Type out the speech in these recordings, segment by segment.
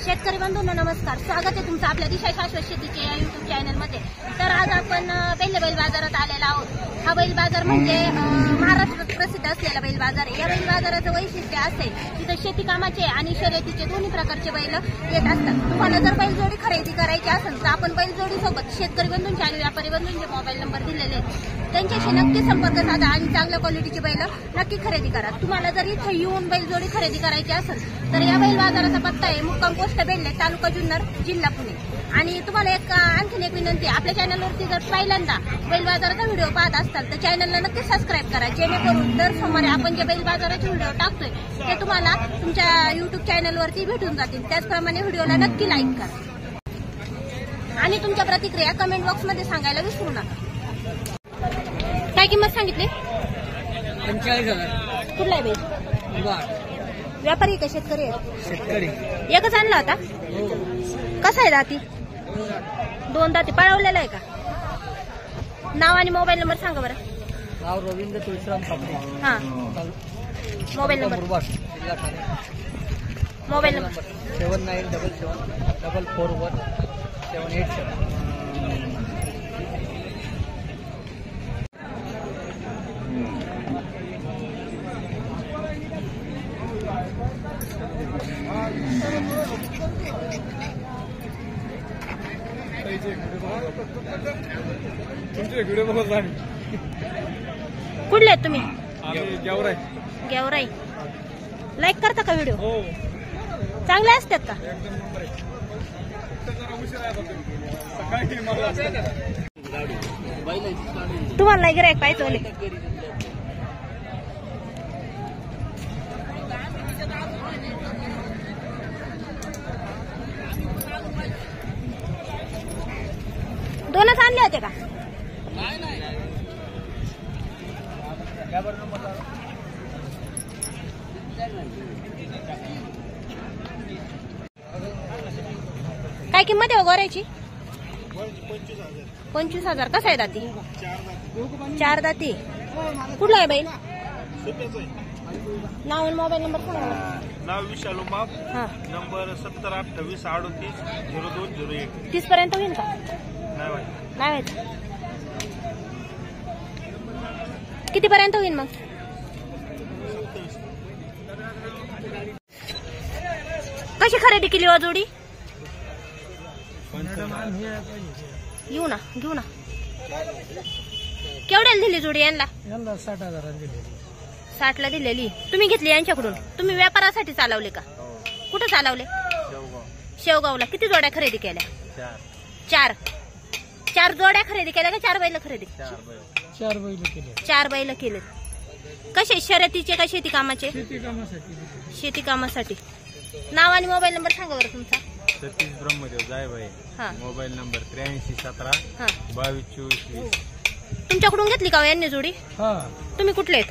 शेतकरी बंधूंनो नमस्कार, स्वागत आहे तुमचं आपल्या दिशा शाश्वत शेतीच्या या युट्यूब चॅनलमध्ये। तर आज आपण पहिल्या बैल बाजारात आलेला आहोत। हा बैल बाजार म्हणजे महाराष्ट्रात प्रसिद्ध असलेला बैल बाजार आहे। या बैल बाजाराचं वैशिष्ट्य असे तिथं शेती कामाचे आणि शर्यतीचे दोन्ही प्रकारचे बैल येत असतात। तुम्हाला जर बैलजोडी खरेदी करायची असेल तर आपण बैलजोडी सोबत शेतकरी बंधूंचे आणि व्यापारी बंधूंचे मोबाईल नंबर दिलेले आहेत, त्यांच्याशी नक्की संपर्क साधा आणि चांगल्या क्वालिटीची बैल नक्की खरेदी करा। तुम्हाला जर इथे येऊन बैलजोडी खरेदी करायची असेल तर या बैल बाजाराचा पत्ता आहे मुक्काम पोस्ट बेल्ले, तालुका जुन्नर, जिल्हा पुणे। आणि तुम्हाला आणखीन एक विनंती, आपल्या चॅनलवरती जर पहिल्यांदा बैल बाजाराचा व्हिडिओ पाहत असाल तर चॅनलला नक्की सबस्क्राईब करा, जेणेकरून दर सोमवारी आपण जे बैल बाजाराचे व्हिडिओ टाकतोय ते तुम्हाला तुमच्या युट्यूब चॅनलवरती भेटून जातील। त्याचप्रमाणे व्हिडिओला नक्की लाईक करा आणि तुमच्या प्रतिक्रिया कमेंट बॉक्समध्ये सांगायला विसरू नका। काय किंमत सांगितली? 45,000। कुठला आहे बैल? व्यापारी का शेतकरी आहे? शेतकरी। एकच आणला होता? कसा आहे दाती? 2 दाती। पळवलेला आहे का? नाव आणि मोबाईल नंबर सांगा बरं। नाव रवींद्र तुळशीराम कापडे। हा, मोबाईल नंबर? Mobile number 7977441787। कुठले आहेत तुम्ही? गेवराई। गेवराई। लाईक करता का व्हिडिओ? हो, चांगले असतात का? तुम्हाला नाही गिरायक पाहिजे ओले? दोनच आणले होते का? काय किंमत आहे गोऱ्याची? 25,000। कसं आहे दाती? 4 दाती। कुठला आहे बैल? नाव आणि मोबाईल नंबर सांगा। नाव विशालू माप, हा, नंबर 7028380201। 30 पर्यंत होईल का? नाही नाही, किती पर्यंत होईल मग? कशी खरेदी केली हो जोडी? येऊ ना, घेऊ ना। केवढ्याला दिली जोडी यांना? 60,000 दिली। 60ला दिलेली। तुम्ही घेतली यांच्याकडून? तुम्ही व्यापारासाठी चालवले का? कुठे चालवले? शेवगावला। किती जोड्या खरेदी केल्या? 4 जोड्या खरेदी केल्या का 4 बैल खरेदी? 4 बैल केले। 4 बैल केले। कसे शर्यतीचे का शेती कामाचे? शेती कामासाठी। नाव आणि मोबाईल नंबर सांगा बरं तुमचा। सतीश ब्रह्मदेव जायभाई। हा, मोबाईल नंबर 8317222420। तुमच्याकडून घेतली का यांनी जोडी? हा। तुम्ही कुठले आहेत?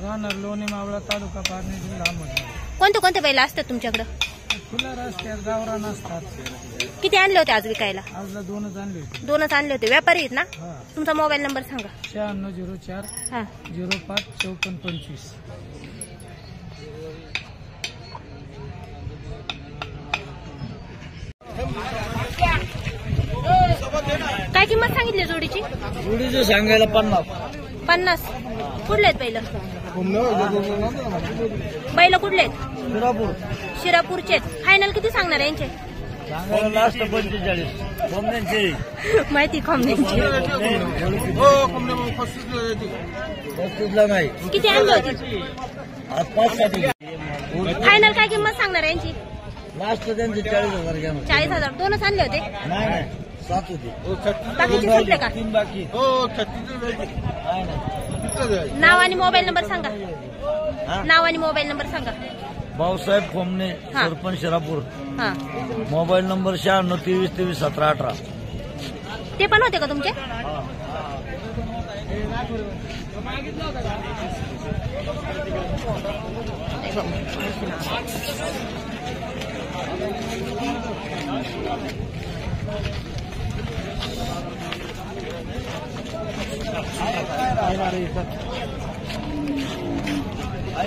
राहणार लोणी मावळा, तालुका पारनेर, जिल्हा अहमदनगर। कोणते कोणते बैल असतात तुमच्याकडे? खुला रस्त्यात गावरान असतात। किती आणले होते आज विकायला? आजला 2च आणले होते। 2च आणले होते। व्यापारी आहेत ना? हा। तुमचा मोबाईल नंबर सांगा। 9604 हा, 055425। काय किंमत सांगितली जोडीची? जोडीचे सांगायला 50। कुठले आहेत बैल? बैल कुठले आहेत? शिरापूर। शिरापूरचे आहेत। फायनल किती सांगणार यांचे? सांगायला लास्ट 45। कोंबड्यांचे माहिती खामण्याची। नाही। किती आणले होते? आज 5 फायनल काय किंमत सांगणार यांची? लास्ट त्यांचे 40,000 घ्या। 40,000। 2च आणले होते? नाही, 7 होते। बाकीचे संपले का? 3 बाकी। नाव आणि मोबाईल नंबर सांगा। नाव आणि मोबाईल नंबर सांगा। भाऊसाहेब कोमने, हा, सरपंच शिरापूर। हा, मोबाईल नंबर 9623231718। ते पण होते का तुमचे?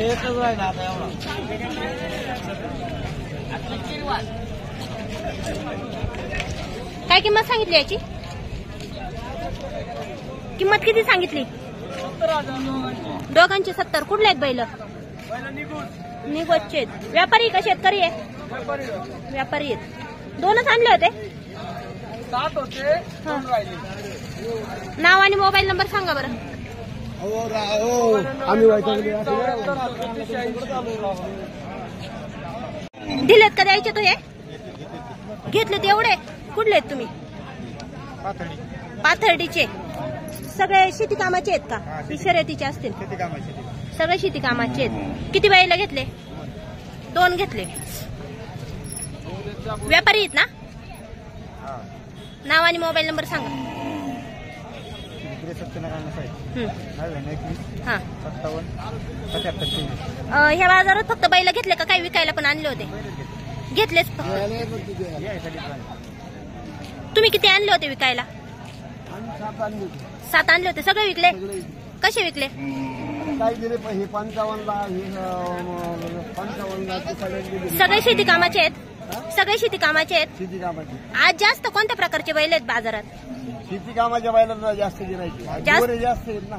एकच राहिला आता एवढा. काय किंमत सांगितली याची? किंमत किती सांगितली? दोघांची 70. कुठले आहेत बैल? निगोजचे. व्यापारी का शेतकरी आहे? व्यापारी आहेत. दोनच आणले होते? 7 होते. नाव आणि मोबाईल नंबर सांगा बरं. दिलेत का द्यायचे तो? हे घेतलेत एवढे? कुठले आहेत तुम्ही? पाथर्डीचे. सगळे शेती कामाचे आहेत का? की शर्यतीचे असतील? सगळे शेती कामाचे आहेत. किती बैल घेतले? 2 घेतले. व्यापारी आहेत ना? नाव आणि मोबाईल नंबर सांगा. हा. ह्या बाजारात फक्त बैल घेतले का काही विकायला पण आणले होते? घेतलेच फक्त. तुम्ही किती आणले होते विकायला? 7 आणले होते. सगळे विकले? कसे विकले? सगळे शेती कामाचे आहेत? सगळे शेती कामाचे आहेत. आज जास्त कोणत्या प्रकारचे बैल आहेत बाजारात? शेती कामाच्या बैलांना जास्त गिरायची जास्त आहेत ना.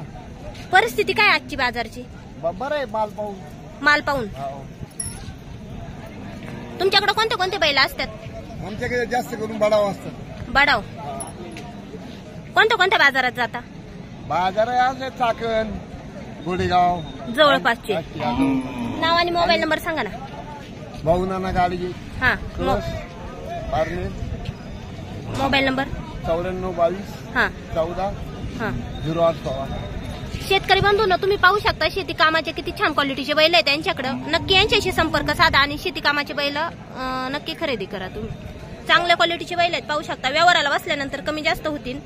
परिस्थिती काय आजची बाजारची? बरं आहे माल पाहून. माल पाहून. तुमच्याकडे कोणते कोणते बैल असतात? आमच्याकडे जास्त करून बडाव असतात. बडाव. कोणत्या कोणत्या बाजारात जाता? बाजार आहे चाकण, गोडेगाव जवळपासचे. नाव आणि मोबाईल नंबर सांगा ना. भाऊनाना गाडगे. हा. पारनेर. मोबाईल नंबर 9422 हा 14 हा 08 शेतकरी बंधूंनो, तुम्ही पाहू शकता शेती कामाचे किती छान क्वालिटीचे बैल आहेत त्यांच्याकडे. नक्की यांच्याशी संपर्क साधा आणि शेती कामाचे बैल नक्की खरेदी करा. तुम्ही चांगल्या क्वालिटीचे बैल आहेत, पाहू शकता. व्यवहाराला बसल्यानंतर कमी जास्त होतील.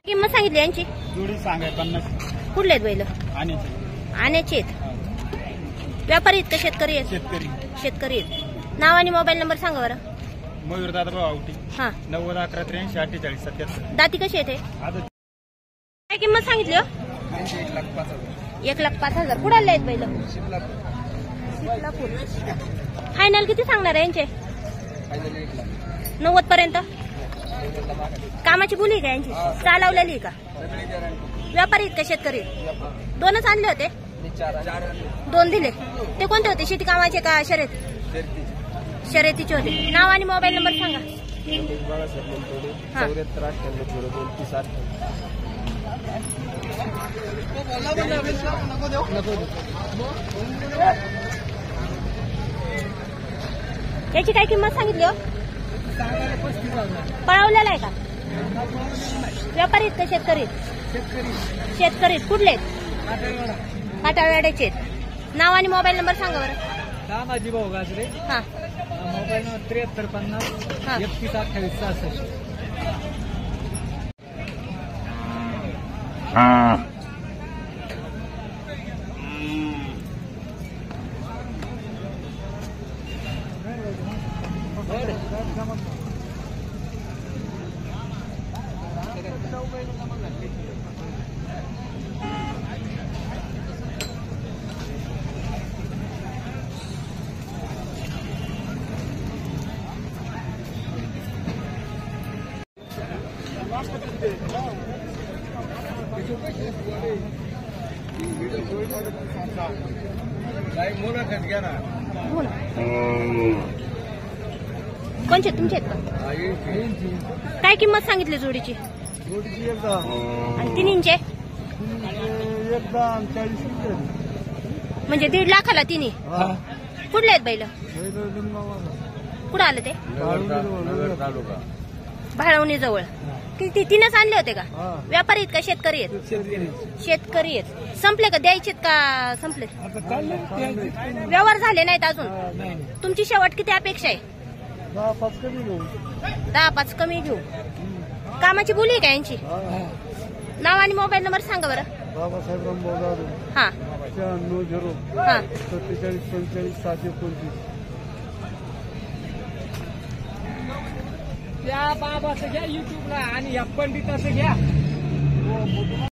किंमत सांगितली यांची? जोडी सांगाय 50. कुठले आहेत बैल? आण्याचे आहेत. व्यापारी आहेत का शेतकरी आहेत? शेतकरी आहेत. नाव आणि मोबाईल नंबर सांगा बरं. मयूर दादाभाऊ आवटी. हा. 90 11 83 48 77. दाती कशी येते? काय किंमत सांगितली? 1,05,000. कुठे आले आहेत बैल? फायनल किती सांगणार आहे यांचे? 90 पर्यंत. कामाची बोली का यांची? चालवलेली का? व्यापारी आहेत का शेतकरी? 2च आणले होते? 2 दिले. ते कोणते होते? शेती कामाचे का शर्यतीचे होते? नाव आणि मोबाईल नंबर सांगा. हा. याची काय किंमत सांगितली? पळवलेला आहे का? व्यापारी आहेत का शेतकरी? शेतकरी. कुठले? काटाळवाड्याचे. नाव आणि मोबाईल नंबर सांगा बरं. दामाजी भाऊ गाजरे. हा. Mobile number 7350 3128 66. कोणचे तुमचे आहेत का? काय किंमत सांगितली जोडीची? आणि तिन्हींचे? म्हणजे 1.5 लाखाला तिन्ही. कुठले आहेत बैल? कुठं आलं ते? भाळवणी जवळ. किती? 3च आणले होते का? व्यापारी आहेत का शेतकरी आहेत? शेतकरी आहेत. संपले का? द्यायचेत का संपले? व्यवहार झाले नाहीत अजून. तुमची शेवट किती अपेक्षा आहे? 10-5 कमी घेऊ. कामाची बोली आहे का यांची? नाव आणि मोबाईल नंबर सांगा बरं. बाबासाहेब रामभाऊ. हा. 96 हा. 47 45 729. त्या बाबाचं घ्या युट्यूबला आणि या पंडिताचं घ्या